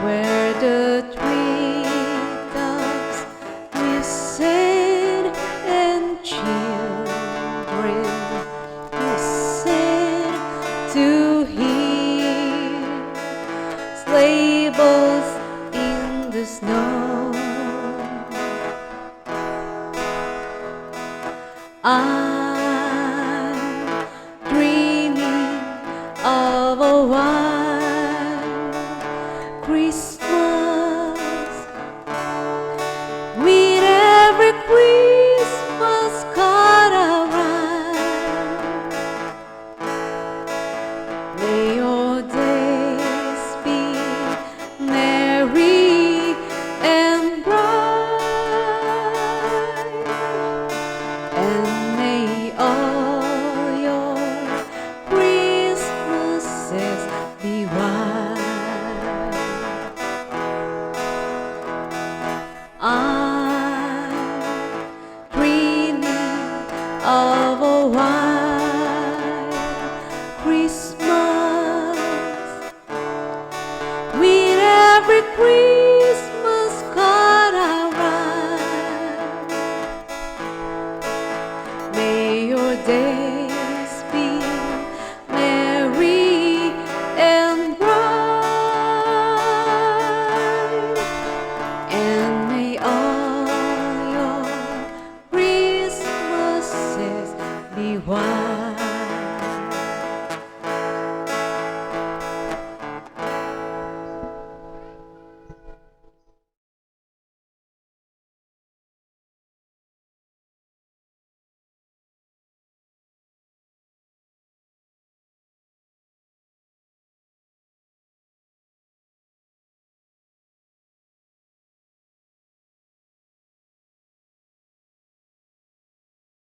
where the treetops listen and children listen to hear sleigh bells in the snow. I'm dreaming of a white Christmas, with every Christmas card around. May your days be merry and bright, and may all your Christmases be white. I'm dreaming of a white Christmas, with every Christmas